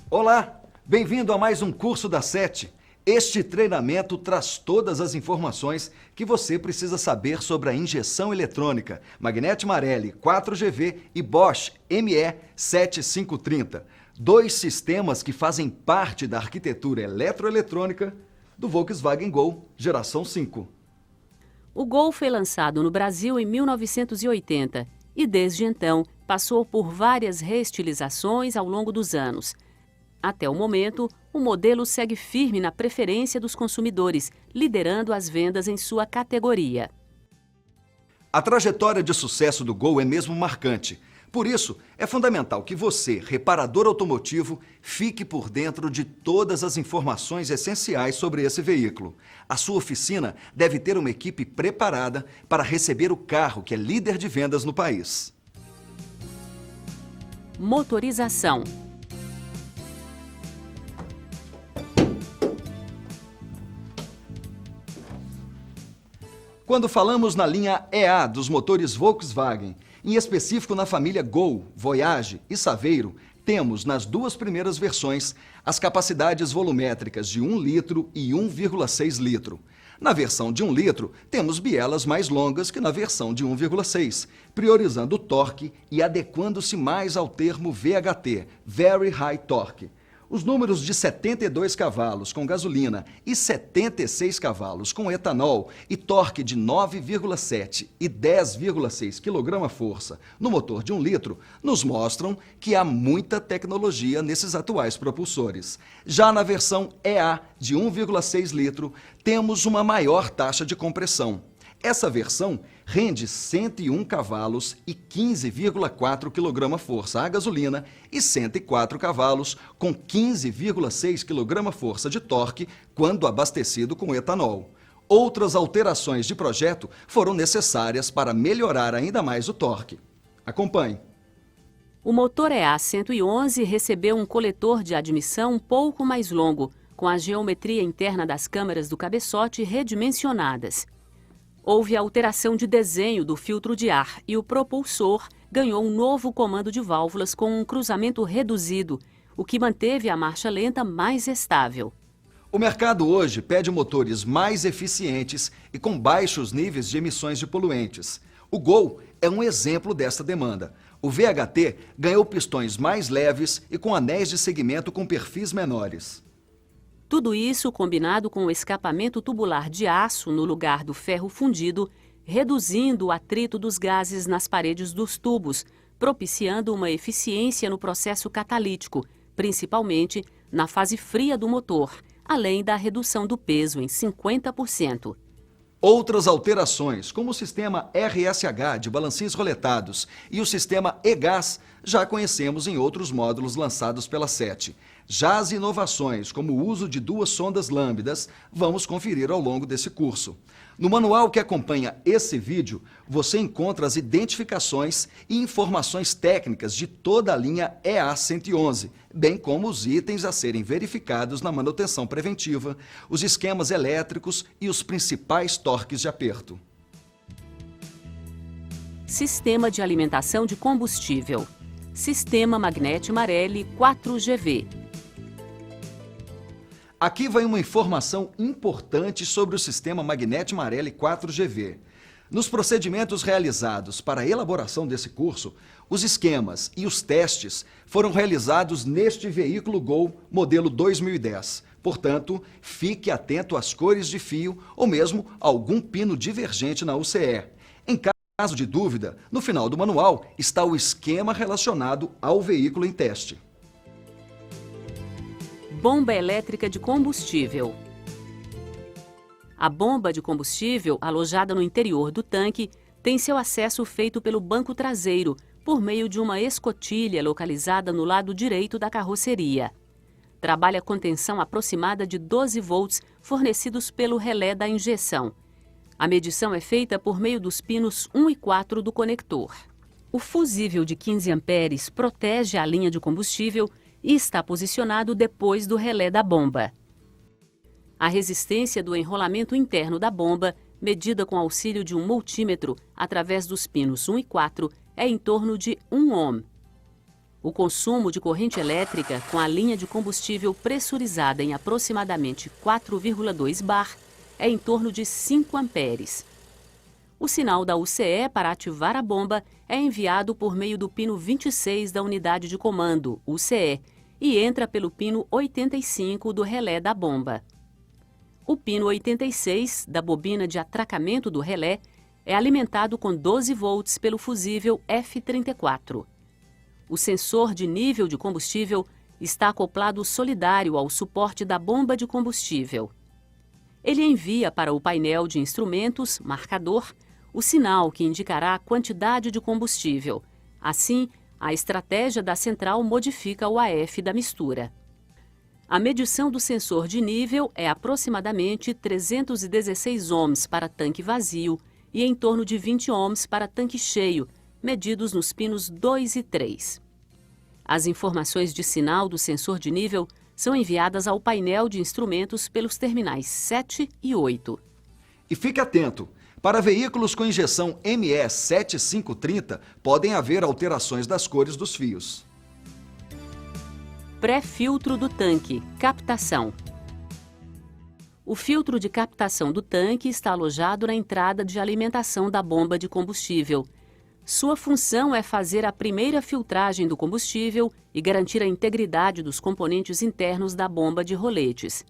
Olá, bem-vindo a mais um curso da SET. Este treinamento traz todas as informações que você precisa saber sobre a injeção eletrônica Magnete Marelli 4GV e Bosch ME7530, dois sistemas que fazem parte da arquitetura eletroeletrônica do Volkswagen Gol geração 5. O Gol foi lançado no Brasil em 1980 e, desde então, passou por várias reestilizações ao longo dos anos. Até o momento, o modelo segue firme na preferência dos consumidores, liderando as vendas em sua categoria. A trajetória de sucesso do Gol é mesmo marcante. Por isso, é fundamental que você, reparador automotivo, fique por dentro de todas as informações essenciais sobre esse veículo. A sua oficina deve ter uma equipe preparada para receber o carro que é líder de vendas no país. Motorização. Quando falamos na linha EA dos motores Volkswagen, em específico na família Gol, Voyage e Saveiro, temos nas duas primeiras versões as capacidades volumétricas de 1 litro e 1,6 litro. Na versão de 1 litro, temos bielas mais longas que na versão de 1,6, priorizando o torque e adequando-se mais ao termo VHT, Very High Torque. Os números de 72 cavalos com gasolina e 76 cavalos com etanol e torque de 9,7 e 10,6 kgf no motor de 1 litro nos mostram que há muita tecnologia nesses atuais propulsores. Já na versão EA de 1,6 litro, temos uma maior taxa de compressão. Essa versão rende 101 cavalos e 15,4 kgf a gasolina e 104 cavalos com 15,6 kgf de torque quando abastecido com etanol. Outras alterações de projeto foram necessárias para melhorar ainda mais o torque. Acompanhe. O motor EA111 recebeu um coletor de admissão um pouco mais longo, com a geometria interna das câmaras do cabeçote redimensionadas. Houve alteração de desenho do filtro de ar e o propulsor ganhou um novo comando de válvulas com um cruzamento reduzido, o que manteve a marcha lenta mais estável. O mercado hoje pede motores mais eficientes e com baixos níveis de emissões de poluentes. O Gol é um exemplo dessa demanda. O VHT ganhou pistões mais leves e com anéis de segmento com perfis menores. Tudo isso combinado com o escapamento tubular de aço no lugar do ferro fundido, reduzindo o atrito dos gases nas paredes dos tubos, propiciando uma eficiência no processo catalítico, principalmente na fase fria do motor, além da redução do peso em 50%. Outras alterações, como o sistema RSH de balancins roletados e o sistema e-Gás, já conhecemos em outros módulos lançados pela SET. Já as inovações, como o uso de duas sondas lambdas, vamos conferir ao longo desse curso. No manual que acompanha esse vídeo, você encontra as identificações e informações técnicas de toda a linha EA111, bem como os itens a serem verificados na manutenção preventiva, os esquemas elétricos e os principais torques de aperto. Sistema de alimentação de combustível. Sistema Magnete Marelli 4GV. Aqui vai uma informação importante sobre o sistema Magnete Marelli 4GV. Nos procedimentos realizados para a elaboração desse curso, os esquemas e os testes foram realizados neste veículo Gol modelo 2010. Portanto, fique atento às cores de fio ou mesmo algum pino divergente na UCE. Em caso de dúvida, no final do manual está o esquema relacionado ao veículo em teste. Bomba elétrica de combustível. A bomba de combustível, alojada no interior do tanque, tem seu acesso feito pelo banco traseiro, por meio de uma escotilha localizada no lado direito da carroceria. Trabalha com tensão aproximada de 12 volts fornecidos pelo relé da injeção. A medição é feita por meio dos pinos 1 e 4 do conector. O fusível de 15 amperes protege a linha de combustível e está posicionado depois do relé da bomba. A resistência do enrolamento interno da bomba, medida com auxílio de um multímetro através dos pinos 1 e 4, é em torno de 1 ohm. O consumo de corrente elétrica com a linha de combustível pressurizada em aproximadamente 4,2 bar é em torno de 5 amperes. O sinal da UCE para ativar a bomba é enviado por meio do pino 26 da unidade de comando, UCE, e entra pelo pino 85 do relé da bomba. O pino 86 da bobina de atracamento do relé é alimentado com 12 volts pelo fusível F34. O sensor de nível de combustível está acoplado solidário ao suporte da bomba de combustível. Ele envia para o painel de instrumentos, marcador, o sinal que indicará a quantidade de combustível. Assim, a estratégia da central modifica o AF da mistura. A medição do sensor de nível é aproximadamente 316 ohms para tanque vazio e em torno de 20 ohms para tanque cheio, medidos nos pinos 2 e 3. As informações de sinal do sensor de nível são enviadas ao painel de instrumentos pelos terminais 7 e 8. E fique atento! Para veículos com injeção ME 7530, podem haver alterações das cores dos fios. Pré-filtro do tanque, captação. O filtro de captação do tanque está alojado na entrada de alimentação da bomba de combustível. Sua função é fazer a primeira filtragem do combustível e garantir a integridade dos componentes internos da bomba de roletes.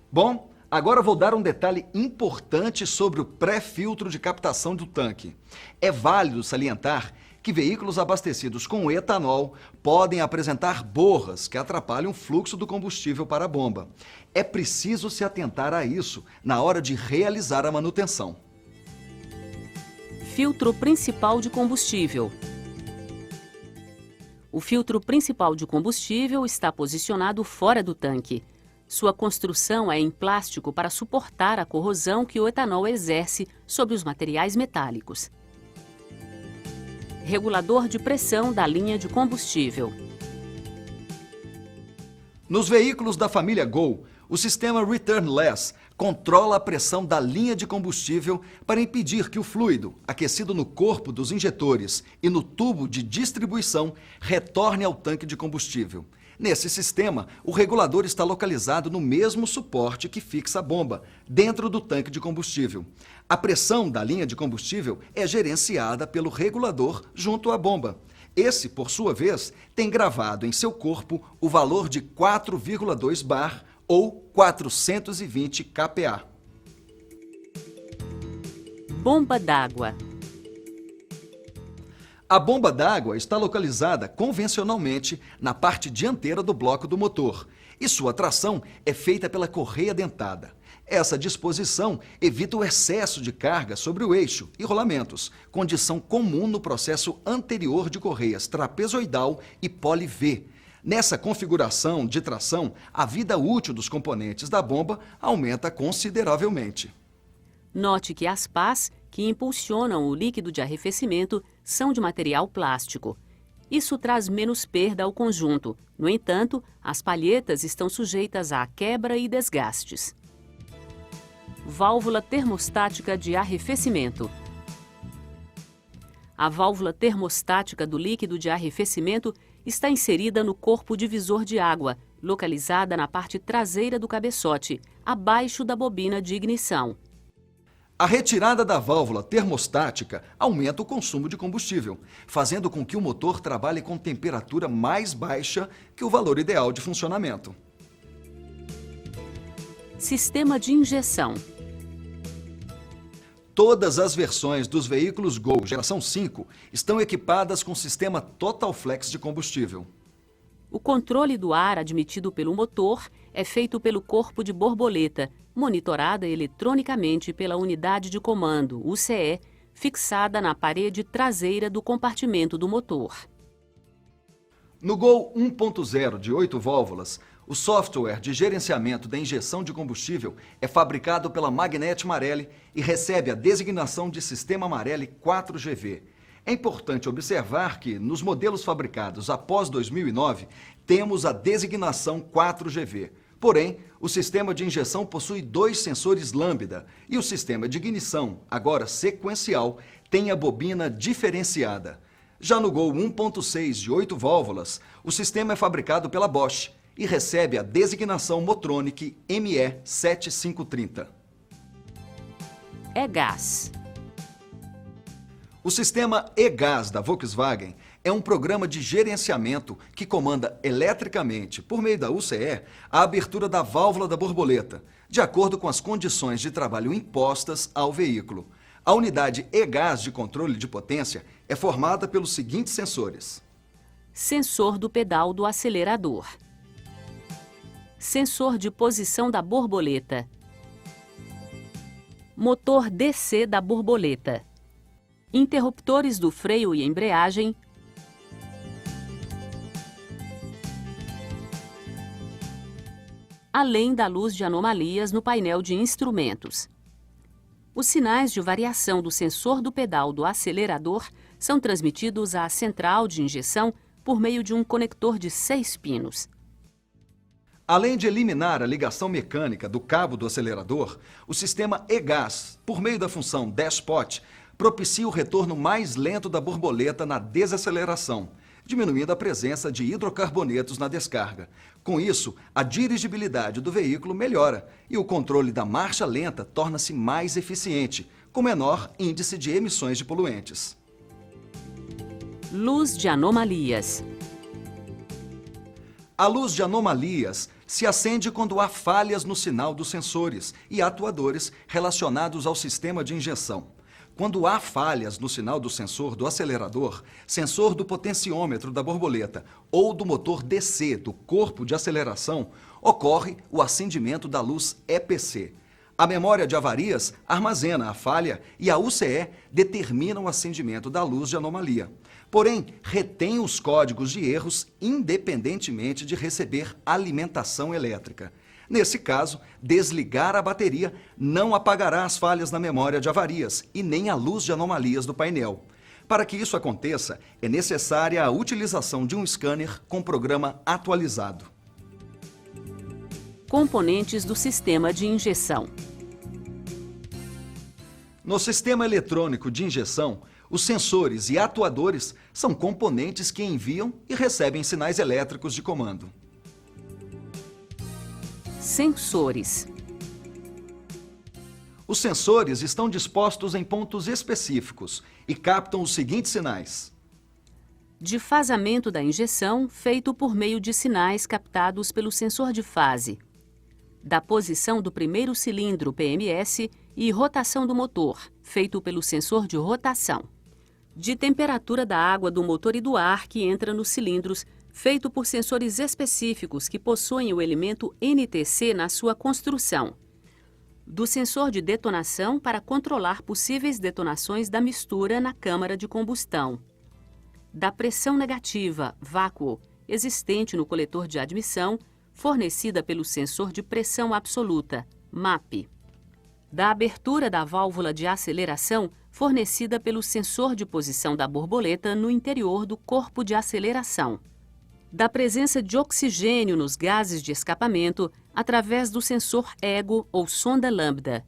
Bom, agora vou dar um detalhe importante sobre o pré-filtro de captação do tanque. É válido salientar que veículos abastecidos com etanol podem apresentar borras que atrapalham o fluxo do combustível para a bomba. É preciso se atentar a isso na hora de realizar a manutenção. Filtro principal de combustível. O filtro principal de combustível está posicionado fora do tanque. Sua construção é em plástico para suportar a corrosão que o etanol exerce sobre os materiais metálicos. Regulador de pressão da linha de combustível. Nos veículos da família Gol, o sistema Returnless controla a pressão da linha de combustível para impedir que o fluido, aquecido no corpo dos injetores e no tubo de distribuição, retorne ao tanque de combustível. Nesse sistema, o regulador está localizado no mesmo suporte que fixa a bomba, dentro do tanque de combustível. A pressão da linha de combustível é gerenciada pelo regulador junto à bomba. Esse, por sua vez, tem gravado em seu corpo o valor de 4,2 bar ou 420 kPa. Bomba d'água. A bomba d'água está localizada convencionalmente na parte dianteira do bloco do motor e sua tração é feita pela correia dentada. Essa disposição evita o excesso de carga sobre o eixo e rolamentos, condição comum no processo anterior de correias trapezoidal e poli-V. Nessa configuração de tração, a vida útil dos componentes da bomba aumenta consideravelmente. Note que as pás que impulsionam o líquido de arrefecimento são de material plástico. Isso traz menos perda ao conjunto. No entanto, as palhetas estão sujeitas a quebra e desgastes. Válvula termostática de arrefecimento. A válvula termostática do líquido de arrefecimento está inserida no corpo divisor de água, localizada na parte traseira do cabeçote, abaixo da bobina de ignição. A retirada da válvula termostática aumenta o consumo de combustível, fazendo com que o motor trabalhe com temperatura mais baixa que o valor ideal de funcionamento. Sistema de injeção. Todas as versões dos veículos Gol geração 5 estão equipadas com sistema Total Flex de combustível. O controle do ar admitido pelo motor é feito pelo corpo de borboleta, monitorada eletronicamente pela unidade de comando, UCE, fixada na parede traseira do compartimento do motor. No Gol 1.0 de 8 válvulas, o software de gerenciamento da injeção de combustível é fabricado pela Magnete Marelli e recebe a designação de Sistema Marelli 4GV. É importante observar que, nos modelos fabricados após 2009, temos a designação 4GV. Porém, o sistema de injeção possui 2 sensores lambda e o sistema de ignição, agora sequencial, tem a bobina diferenciada. Já no Gol 1.6 de 8 válvulas, o sistema é fabricado pela Bosch e recebe a designação Motronic ME7530. E-Gás. O sistema E-Gás da Volkswagen é um programa de gerenciamento que comanda eletricamente, por meio da UCE, a abertura da válvula da borboleta, de acordo com as condições de trabalho impostas ao veículo. A unidade E-Gás de controle de potência é formada pelos seguintes sensores: Sensor do pedal do acelerador. Sensor de posição da borboleta. Motor DC da borboleta. Interruptores do freio e embreagem. Além da luz de anomalias no painel de instrumentos. Os sinais de variação do sensor do pedal do acelerador são transmitidos à central de injeção por meio de um conector de 6 pinos. Além de eliminar a ligação mecânica do cabo do acelerador, o sistema E-Gás, por meio da função Dashpot, propicia o retorno mais lento da borboleta na desaceleração, diminuindo a presença de hidrocarbonetos na descarga. Com isso, a dirigibilidade do veículo melhora e o controle da marcha lenta torna-se mais eficiente, com menor índice de emissões de poluentes. Luz de anomalias. A luz de anomalias se acende quando há falhas no sinal dos sensores e atuadores relacionados ao sistema de injeção. Quando há falhas no sinal do sensor do acelerador, sensor do potenciômetro da borboleta ou do motor DC do corpo de aceleração, ocorre o acendimento da luz EPC. A memória de avarias armazena a falha e a UCE determina o acendimento da luz de anomalia. Porém, retém os códigos de erros independentemente de receber alimentação elétrica. Nesse caso, desligar a bateria não apagará as falhas na memória de avarias e nem a luz de anomalias do painel. Para que isso aconteça, é necessária a utilização de um scanner com programa atualizado. Componentes do sistema de injeção. No sistema eletrônico de injeção, os sensores e atuadores são componentes que enviam e recebem sinais elétricos de comando. Sensores. Os sensores estão dispostos em pontos específicos e captam os seguintes sinais: De fasamento da injeção, feito por meio de sinais captados pelo sensor de fase. Da posição do primeiro cilindro PMS e rotação do motor, feito pelo sensor de rotação. De temperatura da água do motor e do ar que entra nos cilindros, feito por sensores específicos que possuem o elemento NTC na sua construção. Do sensor de detonação para controlar possíveis detonações da mistura na câmara de combustão. Da pressão negativa, vácuo, existente no coletor de admissão, fornecida pelo sensor de pressão absoluta, MAP. Da abertura da válvula de aceleração, fornecida pelo sensor de posição da borboleta no interior do corpo de aceleração. Da presença de oxigênio nos gases de escapamento através do sensor EGO ou sonda lambda.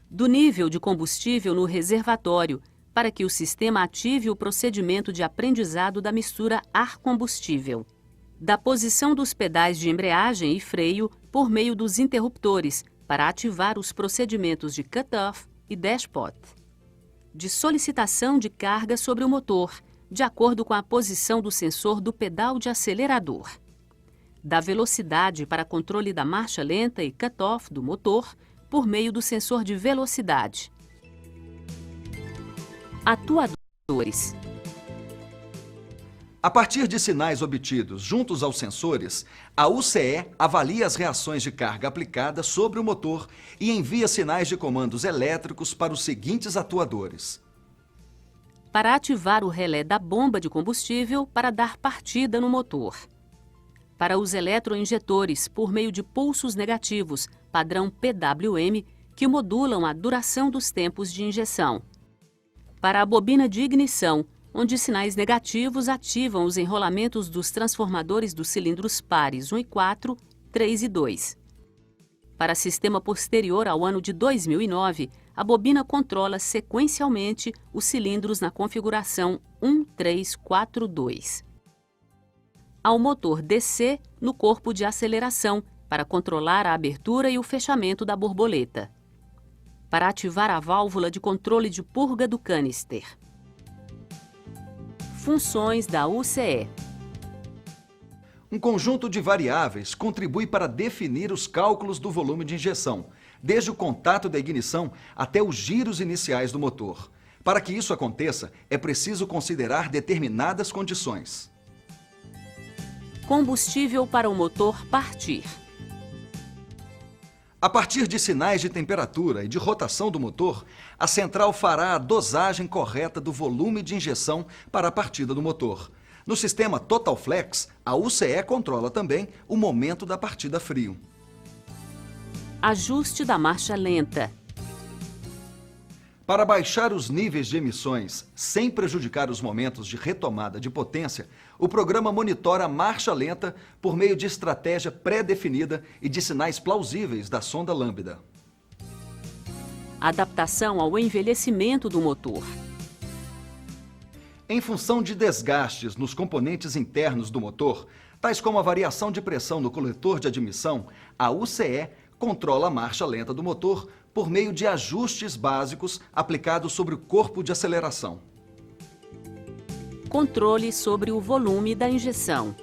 Do nível de combustível no reservatório, para que o sistema ative o procedimento de aprendizado da mistura ar-combustível. Da posição dos pedais de embreagem e freio por meio dos interruptores, para ativar os procedimentos de cut-off e dashpot. De solicitação de carga sobre o motor, de acordo com a posição do sensor do pedal de acelerador. Da velocidade para controle da marcha lenta e cut-off do motor por meio do sensor de velocidade. Atuadores. A partir de sinais obtidos juntos aos sensores, a UCE avalia as reações de carga aplicadas sobre o motor e envia sinais de comandos elétricos para os seguintes atuadores: para ativar o relé da bomba de combustível para dar partida no motor. Para os eletroinjetores, por meio de pulsos negativos, padrão PWM, que modulam a duração dos tempos de injeção. Para a bobina de ignição, onde sinais negativos ativam os enrolamentos dos transformadores dos cilindros pares 1 e 4, 3 e 2. Para sistema posterior ao ano de 2009, a bobina controla sequencialmente os cilindros na configuração 1, 3, 4, 2. Ao motor DC no corpo de aceleração, para controlar a abertura e o fechamento da borboleta. Para ativar a válvula de controle de purga do canister. Funções da UCE. Um conjunto de variáveis contribui para definir os cálculos do volume de injeção, desde o contato da ignição até os giros iniciais do motor. Para que isso aconteça, é preciso considerar determinadas condições. Combustível para o motor partir. A partir de sinais de temperatura e de rotação do motor, a central fará a dosagem correta do volume de injeção para a partida do motor. No sistema Total Flex, a UCE controla também o momento da partida frio. Ajuste da marcha lenta. Para baixar os níveis de emissões sem prejudicar os momentos de retomada de potência, o programa monitora a marcha lenta por meio de estratégia pré-definida e de sinais plausíveis da sonda lambda. Adaptação ao envelhecimento do motor. Em função de desgastes nos componentes internos do motor, tais como a variação de pressão no coletor de admissão, a UCE controla a marcha lenta do motor por meio de ajustes básicos aplicados sobre o corpo de aceleração. Controle sobre o volume da injeção.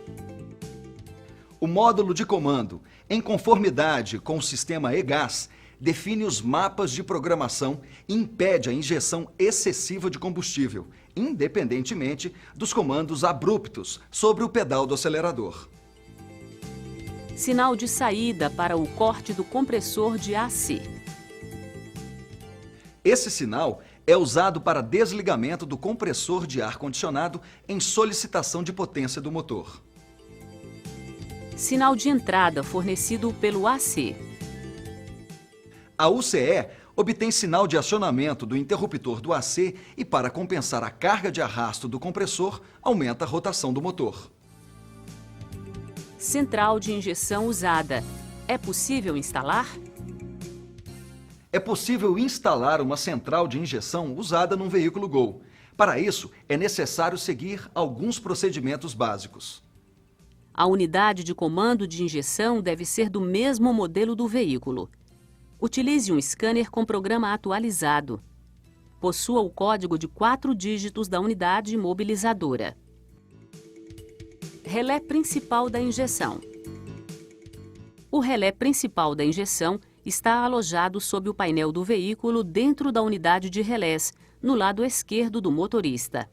O módulo de comando, em conformidade com o sistema EGAS, define os mapas de programação e impede a injeção excessiva de combustível, independentemente dos comandos abruptos sobre o pedal do acelerador. Sinal de saída para o corte do compressor de AC. Esse sinal é usado para desligamento do compressor de ar-condicionado em solicitação de potência do motor. Sinal de entrada fornecido pelo AC. A UCE obtém sinal de acionamento do interruptor do AC e, para compensar a carga de arrasto do compressor, aumenta a rotação do motor. Central de injeção usada. É possível instalar? É possível instalar uma central de injeção usada num veículo Gol. Para isso, é necessário seguir alguns procedimentos básicos. A unidade de comando de injeção deve ser do mesmo modelo do veículo. Utilize um scanner com programa atualizado. Possua o código de 4 dígitos da unidade mobilizadora. Relé principal da injeção. O relé principal da injeção está alojado sob o painel do veículo dentro da unidade de relés, no lado esquerdo do motorista.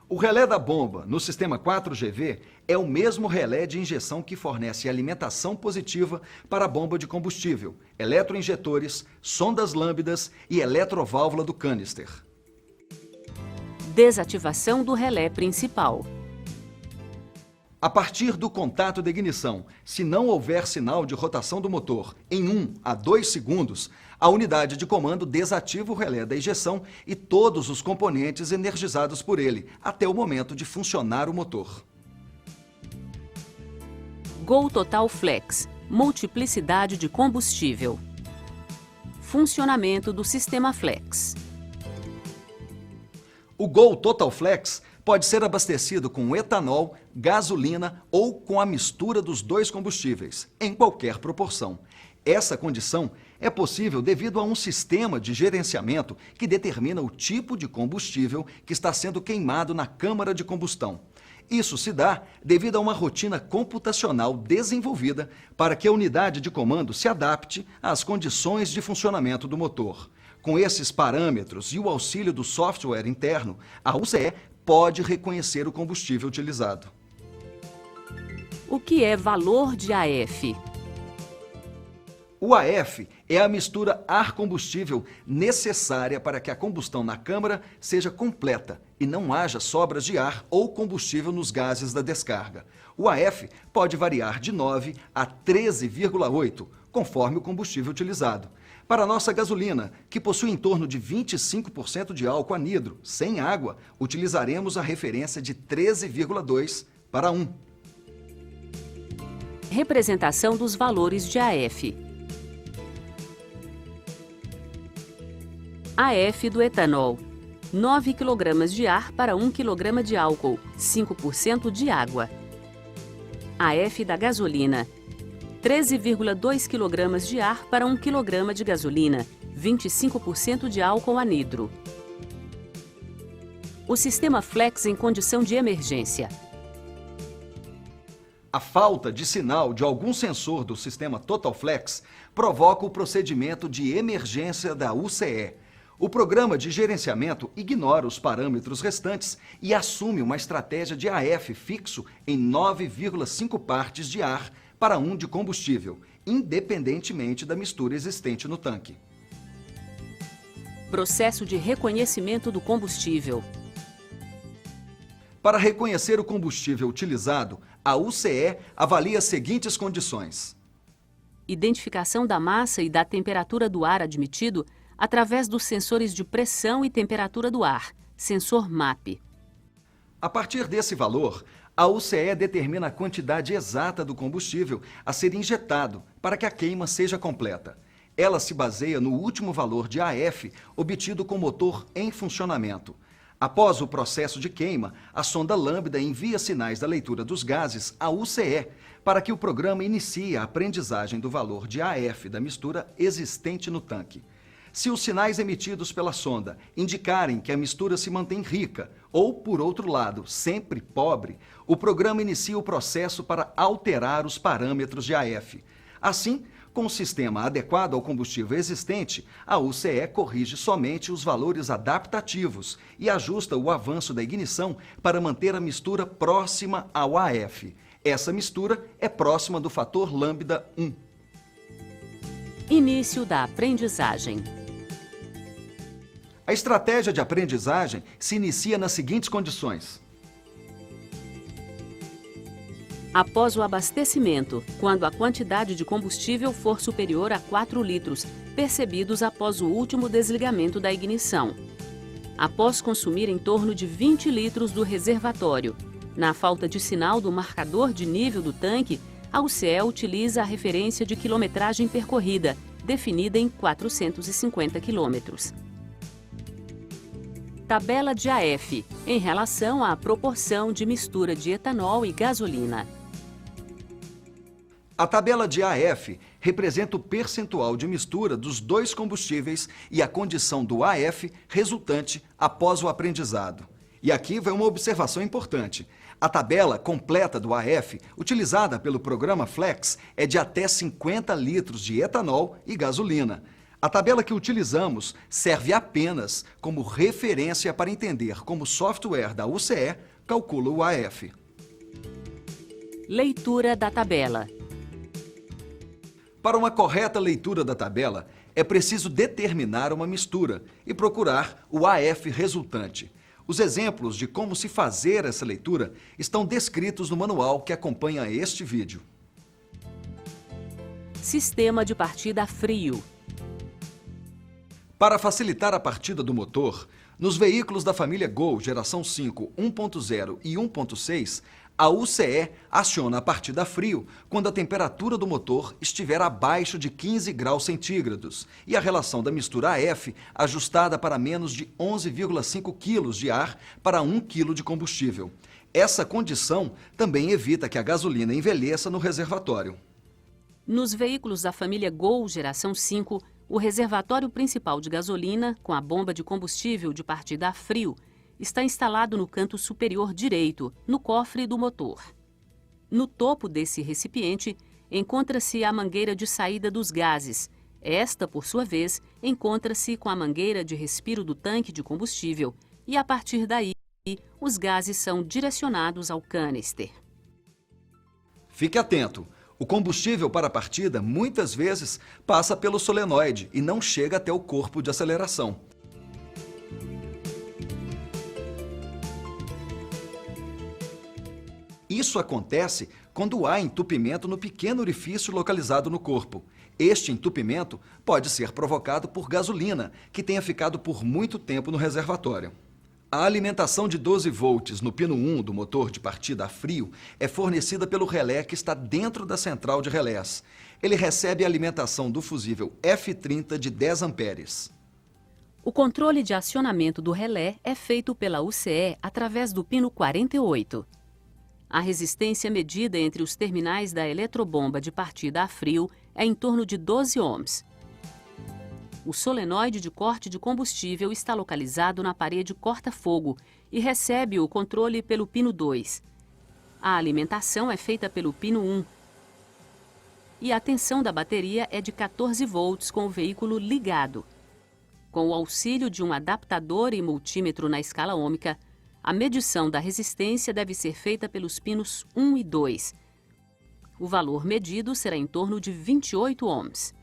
O relé da bomba, no sistema 4GV, é o mesmo relé de injeção que fornece alimentação positiva para a bomba de combustível, eletroinjetores, sondas lambdas e eletroválvula do canister. Desativação do relé principal. A partir do contato de ignição, se não houver sinal de rotação do motor em 1 a 2 segundos, a unidade de comando desativa o relé da injeção e todos os componentes energizados por ele, até o momento de funcionar o motor. Gol Total Flex. Multiplicidade de combustível. Funcionamento do sistema Flex. O Gol Total Flex pode ser abastecido com etanol, gasolina ou com a mistura dos dois combustíveis, em qualquer proporção. Essa condição é possível devido a um sistema de gerenciamento que determina o tipo de combustível que está sendo queimado na câmara de combustão. Isso se dá devido a uma rotina computacional desenvolvida para que a unidade de comando se adapte às condições de funcionamento do motor. Com esses parâmetros e o auxílio do software interno, a UCE pode reconhecer o combustível utilizado. O que é valor de AF? O AF é a mistura ar-combustível necessária para que a combustão na câmara seja completa e não haja sobras de ar ou combustível nos gases da descarga. O AF pode variar de 9 a 13,8, conforme o combustível utilizado. Para a nossa gasolina, que possui em torno de 25% de álcool anidro, sem água, utilizaremos a referência de 13,2 para 1. Representação dos valores de AF. AF do etanol: 9 kg de ar para 1 kg de álcool, 5% de água. AF da gasolina: 13,2 kg de ar para 1 kg de gasolina, 25% de álcool anidro. O sistema Flex em condição de emergência. A falta de sinal de algum sensor do sistema Total Flex provoca o procedimento de emergência da UCE. O programa de gerenciamento ignora os parâmetros restantes e assume uma estratégia de AF fixo em 9,5 partes de ar para 1 de combustível, independentemente da mistura existente no tanque. Processo de reconhecimento do combustível. Para reconhecer o combustível utilizado, a UCE avalia as seguintes condições: Identificação da massa e da temperatura do ar admitido através dos sensores de pressão e temperatura do ar, sensor MAP. A partir desse valor, a UCE determina a quantidade exata do combustível a ser injetado para que a queima seja completa. Ela se baseia no último valor de AF obtido com o motor em funcionamento. Após o processo de queima, a sonda lambda envia sinais da leitura dos gases à UCE para que o programa inicie a aprendizagem do valor de AF da mistura existente no tanque. Se os sinais emitidos pela sonda indicarem que a mistura se mantém rica ou, por outro lado, sempre pobre, o programa inicia o processo para alterar os parâmetros de AF. Assim, com o sistema adequado ao combustível existente, a UCE corrige somente os valores adaptativos e ajusta o avanço da ignição para manter a mistura próxima ao AF. Essa mistura é próxima do fator lambda 1. Início da aprendizagem. A estratégia de aprendizagem se inicia nas seguintes condições: Após o abastecimento, quando a quantidade de combustível for superior a 4 litros, percebidos após o último desligamento da ignição. Após consumir em torno de 20 litros do reservatório. Na falta de sinal do marcador de nível do tanque, a UCE utiliza a referência de quilometragem percorrida, definida em 450 quilômetros. Tabela de AF, em relação à proporção de mistura de etanol e gasolina. A tabela de AF representa o percentual de mistura dos dois combustíveis e a condição do AF resultante após o aprendizado. E aqui vai uma observação importante. A tabela completa do AF, utilizada pelo programa Flex, é de até 50 litros de etanol e gasolina. A tabela que utilizamos serve apenas como referência para entender como o software da UCE calcula o AF. Leitura da tabela. Para uma correta leitura da tabela, é preciso determinar uma mistura e procurar o AF resultante. Os exemplos de como se fazer essa leitura estão descritos no manual que acompanha este vídeo. Sistema de partida a frio. Para facilitar a partida do motor, nos veículos da família Gol geração 5, 1.0 e 1.6, a UCE aciona a partida a frio quando a temperatura do motor estiver abaixo de 15 graus centígrados e a relação da mistura AF ajustada para menos de 11,5 kg de ar para 1 kg de combustível. Essa condição também evita que a gasolina envelheça no reservatório. Nos veículos da família Gol geração 5, o reservatório principal de gasolina, com a bomba de combustível de partida a frio, está instalado no canto superior direito, no cofre do motor. No topo desse recipiente, encontra-se a mangueira de saída dos gases. Esta, por sua vez, encontra-se com a mangueira de respiro do tanque de combustível e, a partir daí, os gases são direcionados ao canister. Fique atento! O combustível para a partida, muitas vezes, passa pelo solenoide e não chega até o corpo de aceleração. Isso acontece quando há entupimento no pequeno orifício localizado no corpo. Este entupimento pode ser provocado por gasolina, que tenha ficado por muito tempo no reservatório. A alimentação de 12 volts no pino 1 do motor de partida a frio é fornecida pelo relé que está dentro da central de relés. Ele recebe a alimentação do fusível F30 de 10 amperes. O controle de acionamento do relé é feito pela UCE através do pino 48. A resistência medida entre os terminais da eletrobomba de partida a frio é em torno de 12 ohms. O solenoide de corte de combustível está localizado na parede corta-fogo e recebe o controle pelo pino 2. A alimentação é feita pelo pino 1. E a tensão da bateria é de 14 volts com o veículo ligado. Com o auxílio de um adaptador e multímetro na escala ôhmica, a medição da resistência deve ser feita pelos pinos 1 e 2. O valor medido será em torno de 28 ohms.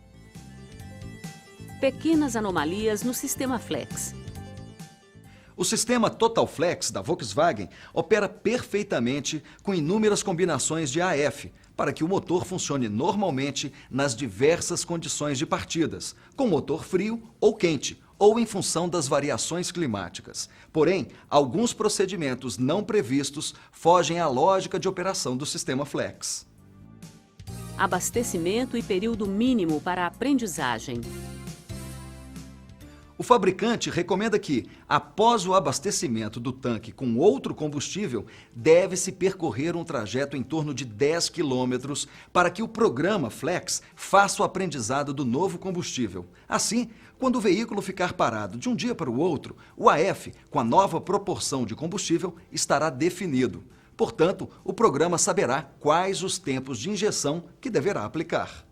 Pequenas anomalias no sistema flex. O sistema Total Flex da Volkswagen opera perfeitamente com inúmeras combinações de AF para que o motor funcione normalmente nas diversas condições de partidas, com motor frio ou quente, ou em função das variações climáticas. Porém, alguns procedimentos não previstos fogem à lógica de operação do sistema Flex. Abastecimento e período mínimo para a aprendizagem. O fabricante recomenda que, após o abastecimento do tanque com outro combustível, deve-se percorrer um trajeto em torno de 10 km para que o programa Flex faça o aprendizado do novo combustível. Assim, quando o veículo ficar parado de um dia para o outro, o AF, com a nova proporção de combustível, estará definido. Portanto, o programa saberá quais os tempos de injeção que deverá aplicar.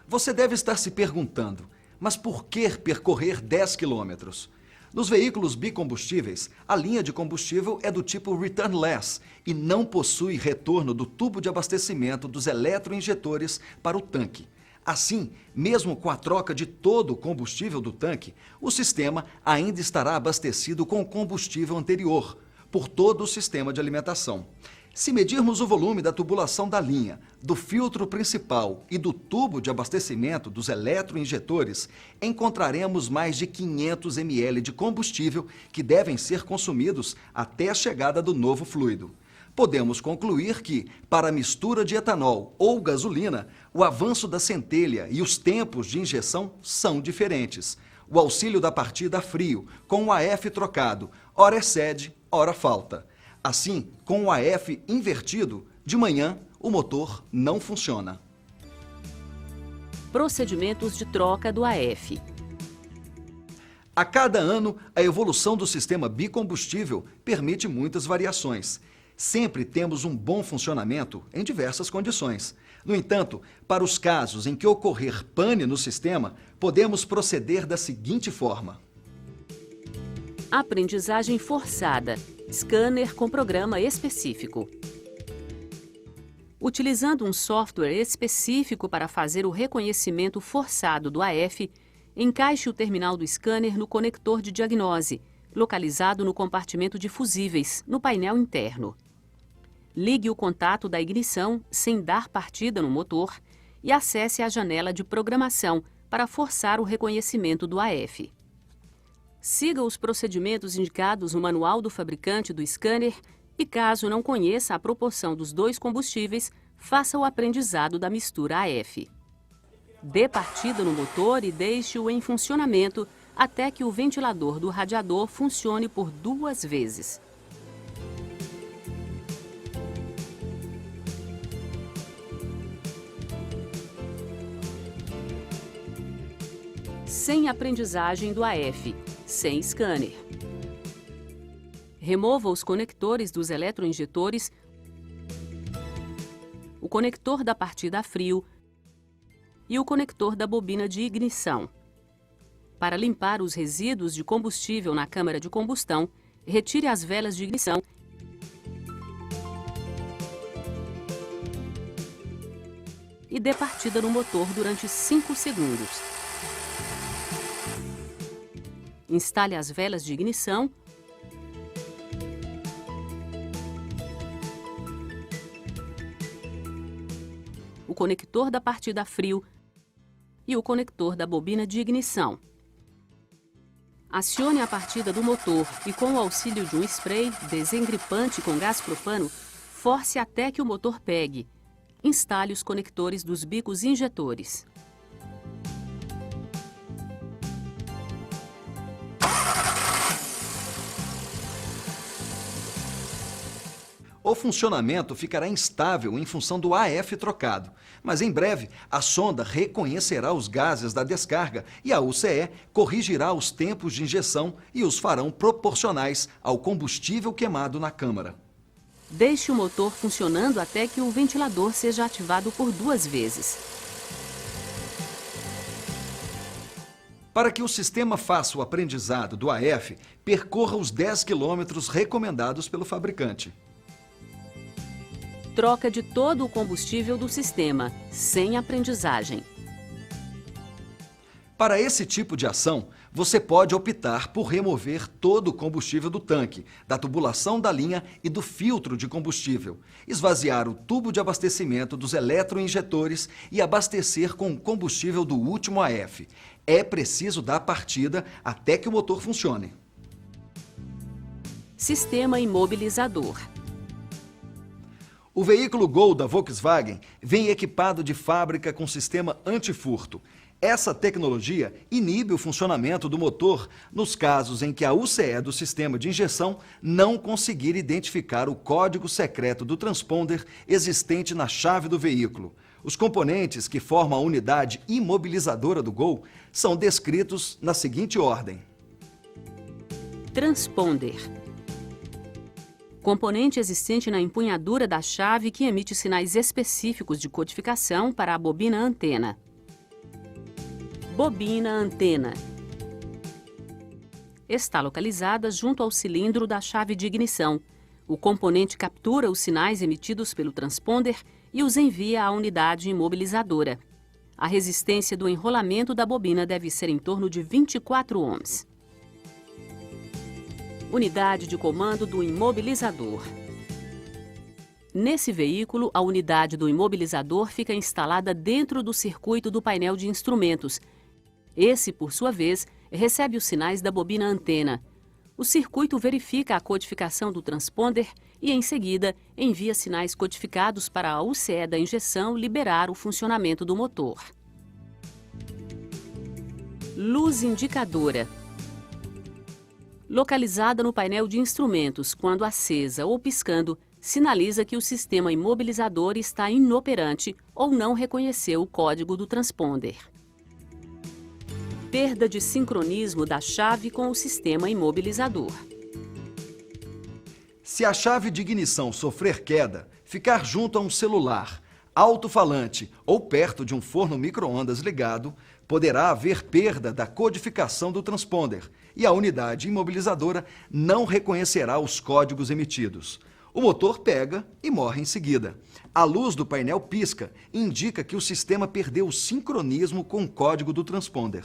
Você deve estar se perguntando: mas por que percorrer 10 quilômetros? Nos veículos bicombustíveis, a linha de combustível é do tipo returnless e não possui retorno do tubo de abastecimento dos eletroinjetores para o tanque. Assim, mesmo com a troca de todo o combustível do tanque, o sistema ainda estará abastecido com o combustível anterior, por todo o sistema de alimentação. Se medirmos o volume da tubulação da linha, do filtro principal e do tubo de abastecimento dos eletroinjetores, encontraremos mais de 500 ml de combustível que devem ser consumidos até a chegada do novo fluido. Podemos concluir que, para a mistura de etanol ou gasolina, o avanço da centelha e os tempos de injeção são diferentes. O auxílio da partida a frio, com o AF trocado, ora excede, ora falta. Assim, com o AF invertido, de manhã o motor não funciona. Procedimentos de troca do AF. A cada ano, a evolução do sistema bicombustível permite muitas variações. Sempre temos um bom funcionamento em diversas condições. No entanto, para os casos em que ocorrer pane no sistema, podemos proceder da seguinte forma. Aprendizagem forçada. Scanner com programa específico. Utilizando um software específico para fazer o reconhecimento forçado do AF, encaixe o terminal do scanner no conector de diagnose, localizado no compartimento de fusíveis, no painel interno. Ligue o contato da ignição sem dar partida no motor e acesse a janela de programação para forçar o reconhecimento do AF. Siga os procedimentos indicados no manual do fabricante do scanner e, caso não conheça a proporção dos dois combustíveis, faça o aprendizado da mistura AF. Dê partida no motor e deixe-o em funcionamento até que o ventilador do radiador funcione por 2 vezes. Sem aprendizagem do AF, sem scanner. Remova os conectores dos eletroinjetores, o conector da partida a frio e o conector da bobina de ignição. Para limpar os resíduos de combustível na câmara de combustão, retire as velas de ignição e dê partida no motor durante 5 segundos. Instale as velas de ignição o conector da partida a frio e o conector da bobina de ignição. Acione a partida do motor e, com o auxílio de um spray desengripante com gás propano, force até que o motor pegue. Instale os conectores dos bicos injetores. O funcionamento ficará instável em função do AF trocado, mas em breve a sonda reconhecerá os gases da descarga e a UCE corrigirá os tempos de injeção e os farão proporcionais ao combustível queimado na câmara. Deixe o motor funcionando até que o ventilador seja ativado por 2 vezes. Para que o sistema faça o aprendizado do AF, percorra os 10 quilômetros recomendados pelo fabricante. Troca de todo o combustível do sistema, sem aprendizagem. Para esse tipo de ação, você pode optar por remover todo o combustível do tanque, da tubulação da linha e do filtro de combustível, esvaziar o tubo de abastecimento dos eletroinjetores e abastecer com o combustível do último AF. É preciso dar partida até que o motor funcione. Sistema imobilizador. O veículo Gol da Volkswagen vem equipado de fábrica com sistema antifurto. Essa tecnologia inibe o funcionamento do motor nos casos em que a UCE do sistema de injeção não conseguir identificar o código secreto do transponder existente na chave do veículo. Os componentes que formam a unidade imobilizadora do Gol são descritos na seguinte ordem. Transponder. Componente existente na empunhadura da chave que emite sinais específicos de codificação para a bobina antena. Bobina antena. Está localizada junto ao cilindro da chave de ignição. O componente captura os sinais emitidos pelo transponder e os envia à unidade imobilizadora. A resistência do enrolamento da bobina deve ser em torno de 24 ohms. Unidade de comando do imobilizador. Nesse veículo, a unidade do imobilizador fica instalada dentro do circuito do painel de instrumentos. Esse, por sua vez, recebe os sinais da bobina antena. O circuito verifica a codificação do transponder e, em seguida, envia sinais codificados para a UCE da injeção liberar o funcionamento do motor. Luz indicadora. Localizada no painel de instrumentos, quando acesa ou piscando, sinaliza que o sistema imobilizador está inoperante ou não reconheceu o código do transponder. Perda de sincronismo da chave com o sistema imobilizador. Se a chave de ignição sofrer queda, ficar junto a um celular, alto-falante ou perto de um forno micro-ondas ligado, poderá haver perda da codificação do transponder e a unidade imobilizadora não reconhecerá os códigos emitidos. O motor pega e morre em seguida. A luz do painel pisca e indica que o sistema perdeu o sincronismo com o código do transponder.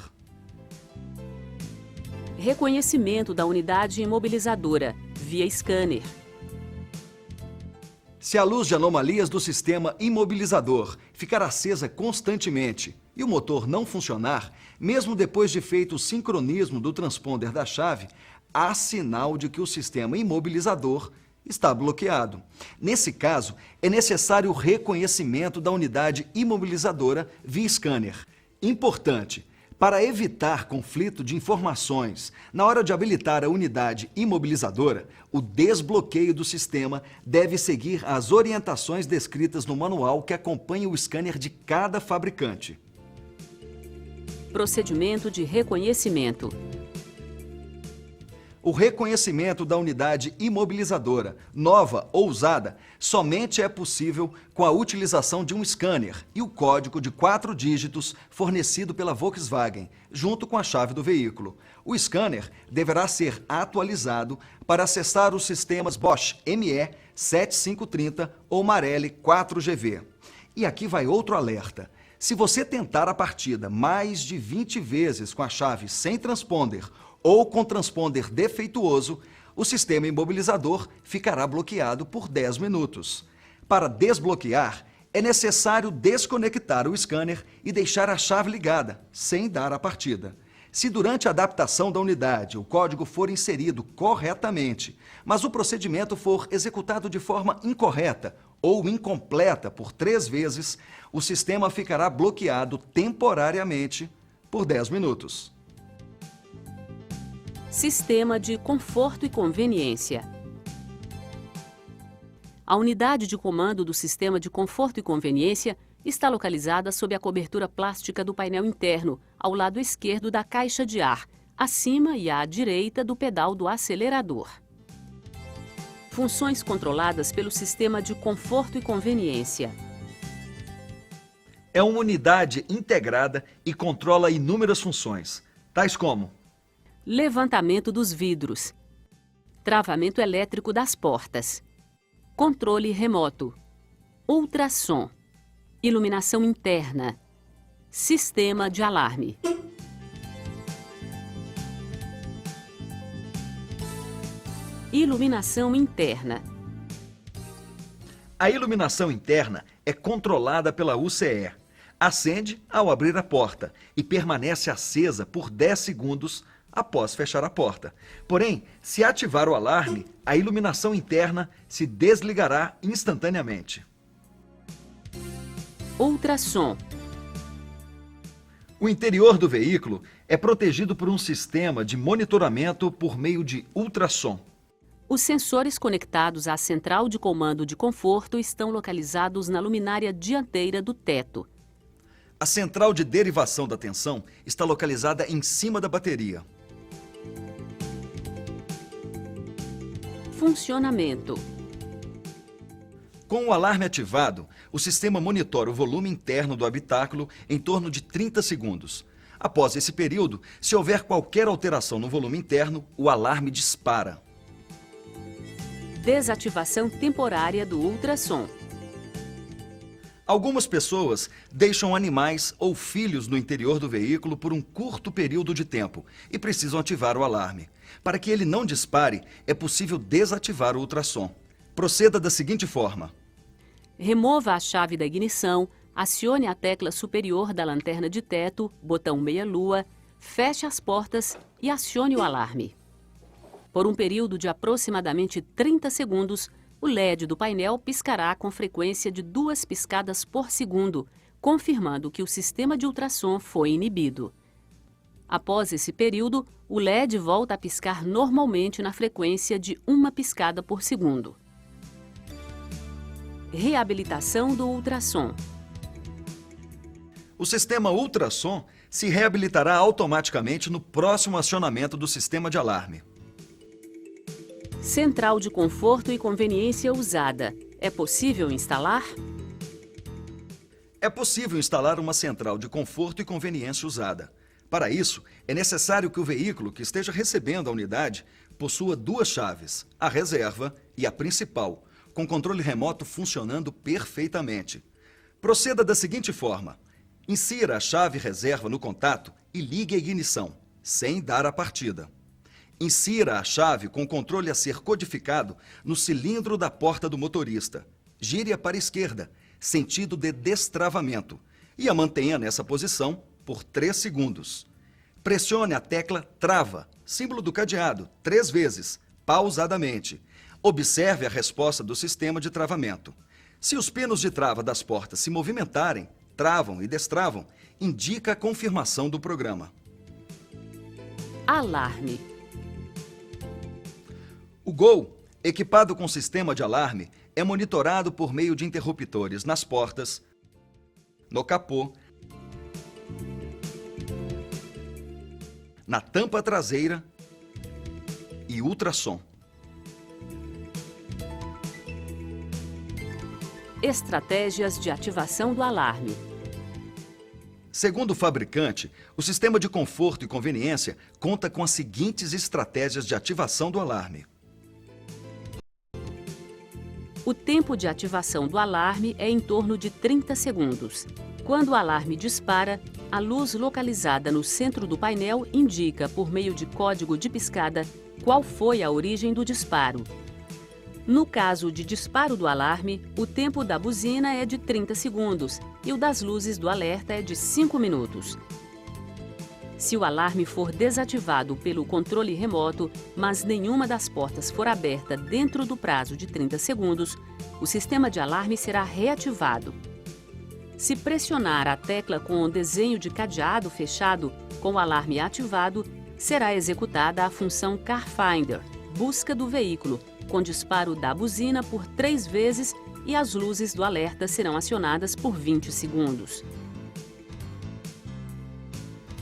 Reconhecimento da unidade imobilizadora via scanner. Se a luz de anomalias do sistema imobilizador ficar acesa constantemente e o motor não funcionar, mesmo depois de feito o sincronismo do transponder da chave, há sinal de que o sistema imobilizador está bloqueado. Nesse caso, é necessário o reconhecimento da unidade imobilizadora via scanner. Importante! Para evitar conflito de informações, na hora de habilitar a unidade imobilizadora, o desbloqueio do sistema deve seguir as orientações descritas no manual que acompanha o scanner de cada fabricante. Procedimento de reconhecimento. O reconhecimento da unidade imobilizadora, nova ou usada, somente é possível com a utilização de um scanner e o código de 4 dígitos fornecido pela Volkswagen, junto com a chave do veículo. O scanner deverá ser atualizado para acessar os sistemas Bosch ME 7530 ou Marelli 4GV. E aqui vai outro alerta. Se você tentar a partida mais de 20 vezes com a chave sem transponder ou com transponder defeituoso, o sistema imobilizador ficará bloqueado por 10 minutos. Para desbloquear, é necessário desconectar o scanner e deixar a chave ligada, sem dar a partida. Se durante a adaptação da unidade o código for inserido corretamente, mas o procedimento for executado de forma incorreta ou incompleta por 3 vezes, o sistema ficará bloqueado temporariamente por 10 minutos. Sistema de conforto e conveniência. A unidade de comando do sistema de conforto e conveniência está localizada sob a cobertura plástica do painel interno, ao lado esquerdo da caixa de ar, acima e à direita do pedal do acelerador. Funções controladas pelo sistema de conforto e conveniência. É uma unidade integrada e controla inúmeras funções, tais como Levantamento dos vidros, travamento elétrico das portas, controle remoto, ultrassom, iluminação interna, sistema de alarme. Iluminação interna. A iluminação interna é controlada pela UCE. Acende ao abrir a porta e permanece acesa por 10 segundos após fechar a porta. Porém, se ativar o alarme, a iluminação interna se desligará instantaneamente. Ultrassom. O interior do veículo é protegido por um sistema de monitoramento por meio de ultrassom. Os sensores conectados à central de comando de conforto estão localizados na luminária dianteira do teto. A central de derivação da tensão está localizada em cima da bateria. Funcionamento. Com o alarme ativado, o sistema monitora o volume interno do habitáculo em torno de 30 segundos. Após esse período, se houver qualquer alteração no volume interno, o alarme dispara. Desativação temporária do ultrassom. Algumas pessoas deixam animais ou filhos no interior do veículo por um curto período de tempo e precisam ativar o alarme. Para que ele não dispare, é possível desativar o ultrassom. Proceda da seguinte forma. Remova a chave da ignição, acione a tecla superior da lanterna de teto, botão meia-lua, feche as portas e acione o alarme. Por um período de aproximadamente 30 segundos, o LED do painel piscará com frequência de 2 piscadas por segundo, confirmando que o sistema de ultrassom foi inibido. Após esse período, o LED volta a piscar normalmente na frequência de 1 piscada por segundo. Reabilitação do ultrassom. O sistema ultrassom se reabilitará automaticamente no próximo acionamento do sistema de alarme. Central de conforto e conveniência usada. É possível instalar? É possível instalar uma central de conforto e conveniência usada. Para isso, é necessário que o veículo que esteja recebendo a unidade possua 2 chaves, a reserva e a principal, com controle remoto funcionando perfeitamente. Proceda da seguinte forma. Insira a chave reserva no contato e ligue a ignição, sem dar a partida. Insira a chave com o controle a ser codificado no cilindro da porta do motorista. Gire-a para a esquerda, sentido de destravamento, e a mantenha nessa posição por 3 segundos. Pressione a tecla Trava, símbolo do cadeado, 3 vezes, pausadamente. Observe a resposta do sistema de travamento. Se os pinos de trava das portas se movimentarem, travam e destravam, indica a confirmação do programa. Alarme. O Gol, equipado com sistema de alarme, é monitorado por meio de interruptores nas portas, no capô, na tampa traseira e ultrassom. Estratégias de ativação do alarme. Segundo o fabricante, o sistema de conforto e conveniência conta com as seguintes estratégias de ativação do alarme. O tempo de ativação do alarme é em torno de 30 segundos. Quando o alarme dispara, a luz localizada no centro do painel indica, por meio de código de piscada, qual foi a origem do disparo. No caso de disparo do alarme, o tempo da buzina é de 30 segundos e o das luzes do alerta é de 5 minutos. Se o alarme for desativado pelo controle remoto, mas nenhuma das portas for aberta dentro do prazo de 30 segundos, o sistema de alarme será reativado. Se pressionar a tecla com o desenho de cadeado fechado com o alarme ativado, será executada a função Car Finder, busca do veículo, com disparo da buzina por 3 vezes e as luzes do alerta serão acionadas por 20 segundos.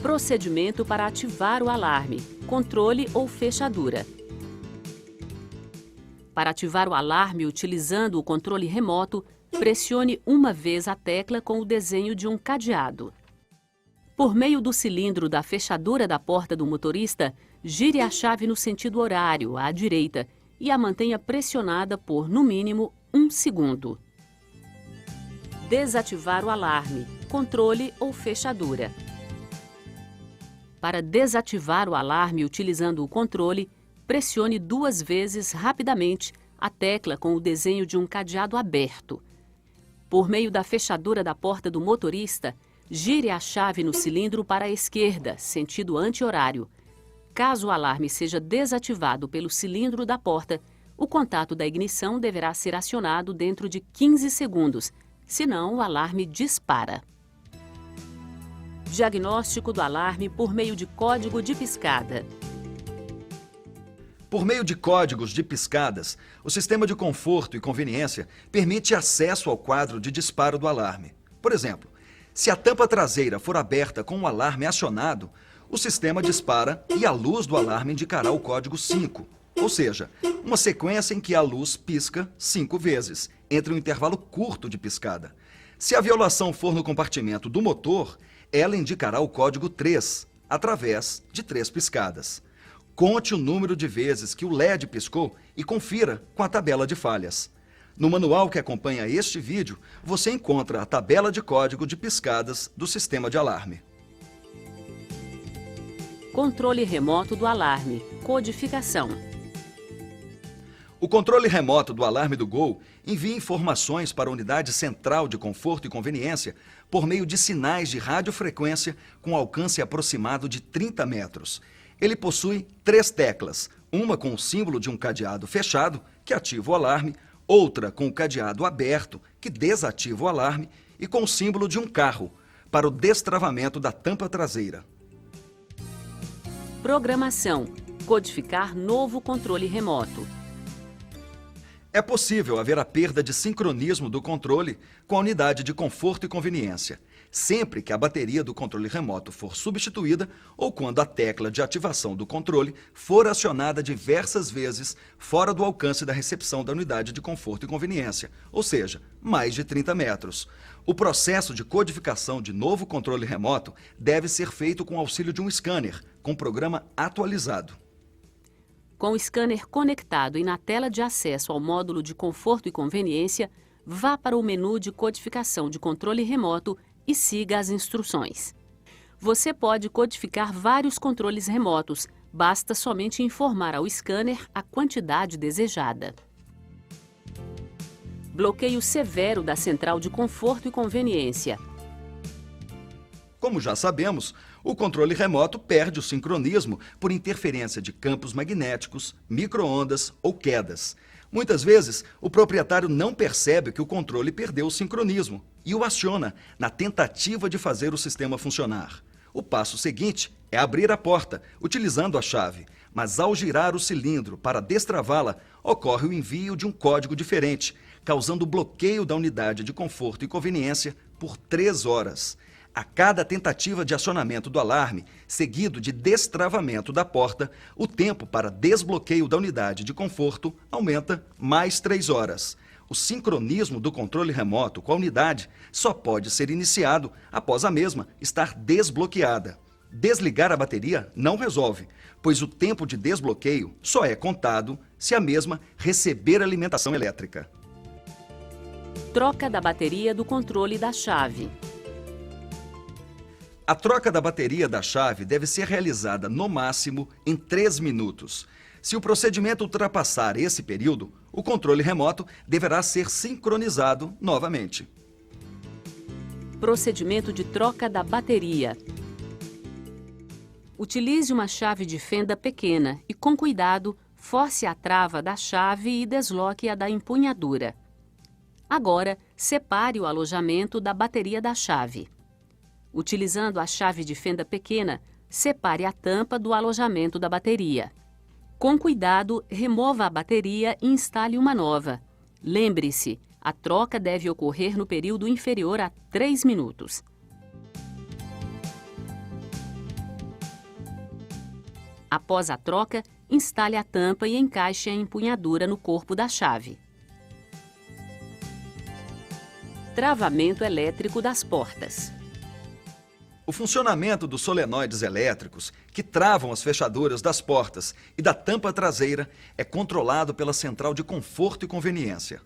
Procedimento para ativar o alarme, controle ou fechadura. Para ativar o alarme utilizando o controle remoto, pressione uma vez a tecla com o desenho de um cadeado. Por meio do cilindro da fechadura da porta do motorista, gire a chave no sentido horário, à direita, e a mantenha pressionada por, no mínimo, 1 segundo. Desativar o alarme, controle ou fechadura. Para desativar o alarme utilizando o controle, pressione 2 vezes rapidamente a tecla com o desenho de um cadeado aberto. Por meio da fechadura da porta do motorista, gire a chave no cilindro para a esquerda, sentido anti-horário. Caso o alarme seja desativado pelo cilindro da porta, o contato da ignição deverá ser acionado dentro de 15 segundos, senão o alarme dispara. Diagnóstico do alarme por meio de código de piscada. Por meio de códigos de piscadas, o sistema de conforto e conveniência permite acesso ao quadro de disparo do alarme. Por exemplo, se a tampa traseira for aberta com o alarme acionado, o sistema dispara e a luz do alarme indicará o código 5, ou seja, uma sequência em que a luz pisca 5 vezes, entre um intervalo curto de piscada. Se a violação for no compartimento do motor, ela indicará o código 3, através de 3 piscadas. Conte o número de vezes que o LED piscou e confira com a tabela de falhas. No manual que acompanha este vídeo, você encontra a tabela de código de piscadas do sistema de alarme. Controle remoto do alarme, codificação. O controle remoto do alarme do Gol envia informações para a unidade central de conforto e conveniência por meio de sinais de radiofrequência com alcance aproximado de 30 metros. Ele possui 3 teclas, uma com o símbolo de um cadeado fechado, que ativa o alarme, outra com o cadeado aberto, que desativa o alarme, e com o símbolo de um carro, para o destravamento da tampa traseira. Programação. Codificar novo controle remoto. É possível haver a perda de sincronismo do controle com a unidade de conforto e conveniência, sempre que a bateria do controle remoto for substituída ou quando a tecla de ativação do controle for acionada diversas vezes fora do alcance da recepção da unidade de conforto e conveniência, ou seja, mais de 30 metros. O processo de codificação de novo controle remoto deve ser feito com auxílio de um scanner, com programa atualizado. Com o scanner conectado e na tela de acesso ao módulo de conforto e conveniência, vá para o menu de codificação de controle remoto e siga as instruções. Você pode codificar vários controles remotos, basta somente informar ao scanner a quantidade desejada. Bloqueio severo da central de conforto e conveniência. Como já sabemos, o controle remoto perde o sincronismo por interferência de campos magnéticos, micro-ondas ou quedas. Muitas vezes, o proprietário não percebe que o controle perdeu o sincronismo e o aciona na tentativa de fazer o sistema funcionar. O passo seguinte é abrir a porta, utilizando a chave, mas ao girar o cilindro para destravá-la, ocorre o envio de um código diferente, causando bloqueio da unidade de conforto e conveniência por 3 horas. A cada tentativa de acionamento do alarme, seguido de destravamento da porta, o tempo para desbloqueio da unidade de conforto aumenta mais 3 horas. O sincronismo do controle remoto com a unidade só pode ser iniciado após a mesma estar desbloqueada. Desligar a bateria não resolve, pois o tempo de desbloqueio só é contado se a mesma receber alimentação elétrica. Troca da bateria do controle da chave. A troca da bateria da chave deve ser realizada no máximo em 3 minutos. Se o procedimento ultrapassar esse período, o controle remoto deverá ser sincronizado novamente. Procedimento de troca da bateria. Utilize uma chave de fenda pequena e, com cuidado, force a trava da chave e desloque-a da empunhadura. Agora, separe o alojamento da bateria da chave. Utilizando a chave de fenda pequena, separe a tampa do alojamento da bateria. Com cuidado, remova a bateria e instale uma nova. Lembre-se, a troca deve ocorrer no período inferior a 3 minutos. Após a troca, instale a tampa e encaixe a empunhadura no corpo da chave. Travamento elétrico das portas. O funcionamento dos solenoides elétricos que travam as fechaduras das portas e da tampa traseira é controlado pela central de conforto e conveniência.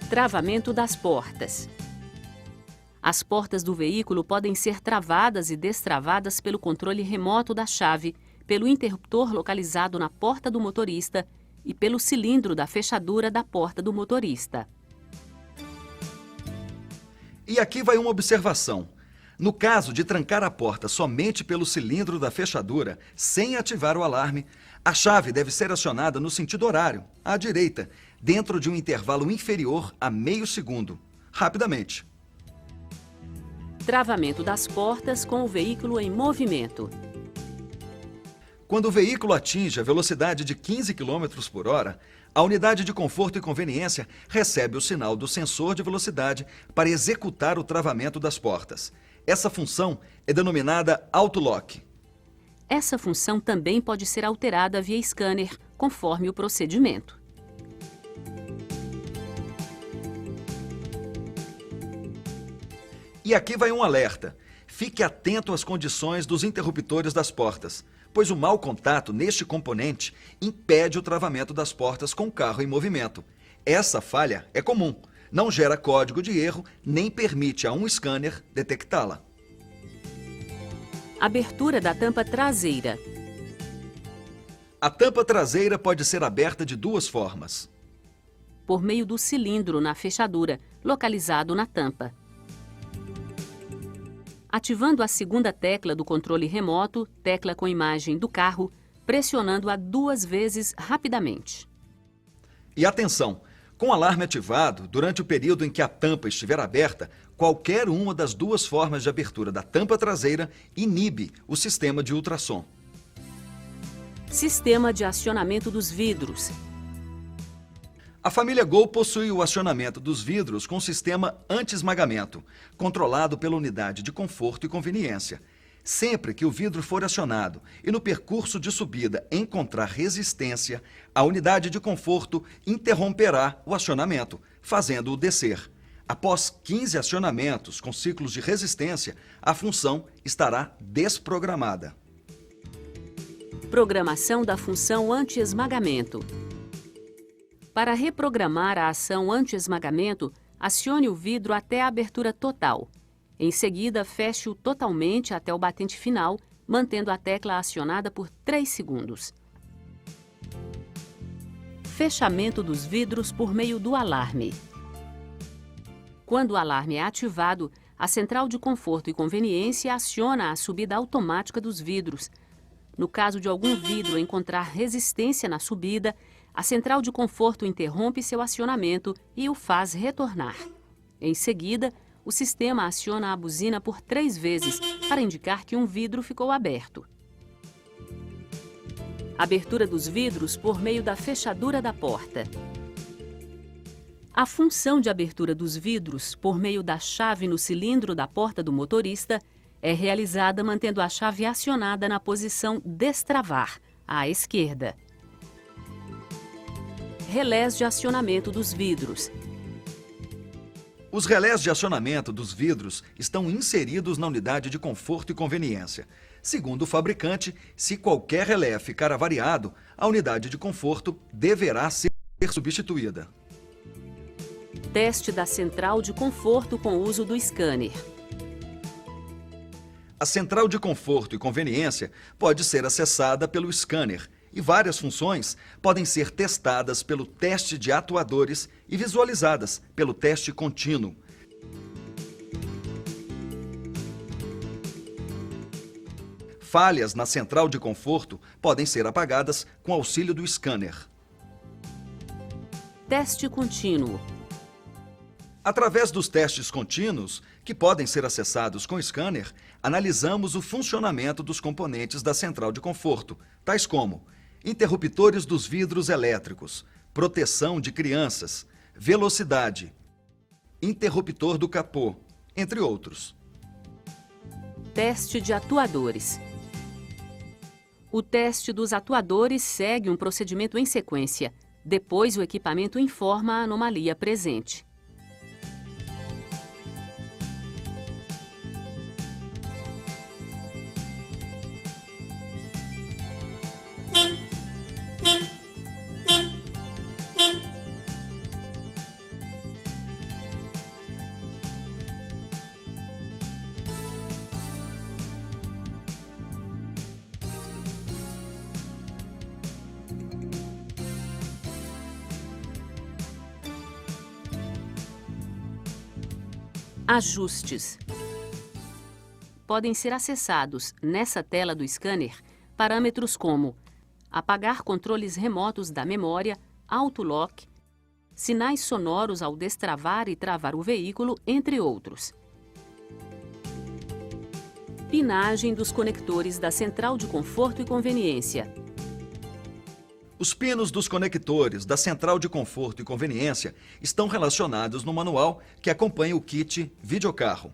Travamento das portas. As portas do veículo podem ser travadas e destravadas pelo controle remoto da chave, pelo interruptor localizado na porta do motorista e pelo cilindro da fechadura da porta do motorista. E aqui vai uma observação. No caso de trancar a porta somente pelo cilindro da fechadura, sem ativar o alarme, a chave deve ser acionada no sentido horário, à direita, dentro de um intervalo inferior a meio segundo, rapidamente. Travamento das portas com o veículo em movimento. Quando o veículo atinge a velocidade de 15 km por hora, a unidade de conforto e conveniência recebe o sinal do sensor de velocidade para executar o travamento das portas. Essa função é denominada Auto-Lock. Essa função também pode ser alterada via scanner, conforme o procedimento. E aqui vai um alerta. Fique atento às condições dos interruptores das portas, pois o mau contato neste componente impede o travamento das portas com o carro em movimento. Essa falha é comum, não gera código de erro, nem permite a um scanner detectá-la. Abertura da tampa traseira. A tampa traseira pode ser aberta de 2 formas. Por meio do cilindro na fechadura, localizado na tampa. Ativando a segunda tecla do controle remoto, tecla com imagem do carro, pressionando-a 2 vezes rapidamente. E atenção! Com o alarme ativado, durante o período em que a tampa estiver aberta, qualquer uma das 2 formas de abertura da tampa traseira inibe o sistema de ultrassom. Sistema de acionamento dos vidros. A família Gol possui o acionamento dos vidros com sistema anti-esmagamento, controlado pela unidade de conforto e conveniência. Sempre que o vidro for acionado e no percurso de subida encontrar resistência, a unidade de conforto interromperá o acionamento, fazendo-o descer. Após 15 acionamentos com ciclos de resistência, a função estará desprogramada. Programação da função anti-esmagamento. Para reprogramar a ação anti-esmagamento, acione o vidro até a abertura total. Em seguida, feche-o totalmente até o batente final, mantendo a tecla acionada por 3 segundos. Fechamento dos vidros por meio do alarme. Quando o alarme é ativado, a central de conforto e conveniência aciona a subida automática dos vidros. No caso de algum vidro encontrar resistência na subida, a central de conforto interrompe seu acionamento e o faz retornar. Em seguida, o sistema aciona a buzina por 3 vezes para indicar que um vidro ficou aberto. Abertura dos vidros por meio da fechadura da porta. A função de abertura dos vidros por meio da chave no cilindro da porta do motorista é realizada mantendo a chave acionada na posição destravar, à esquerda. Relés de acionamento dos vidros. Os relés de acionamento dos vidros estão inseridos na unidade de conforto e conveniência. Segundo o fabricante, se qualquer relé ficar avariado, a unidade de conforto deverá ser substituída. Teste da central de conforto com o uso do scanner. A central de conforto e conveniência pode ser acessada pelo scanner e várias funções podem ser testadas pelo teste de atuadores e visualizadas pelo teste contínuo. Falhas na central de conforto podem ser apagadas com auxílio do scanner. Teste contínuo. Através dos testes contínuos, que podem ser acessados com scanner, analisamos o funcionamento dos componentes da central de conforto, tais como interruptores dos vidros elétricos, proteção de crianças, velocidade, interruptor do capô, entre outros. Teste de atuadores. O teste dos atuadores segue um procedimento em sequência. Depois, o equipamento informa a anomalia presente. Ajustes. Podem ser acessados, nessa tela do scanner, parâmetros como apagar controles remotos da memória, auto-lock, sinais sonoros ao destravar e travar o veículo, entre outros. Pinagem dos conectores da central de conforto e conveniência. Os pinos dos conectores da central de conforto e conveniência estão relacionados no manual que acompanha o kit Videocarro.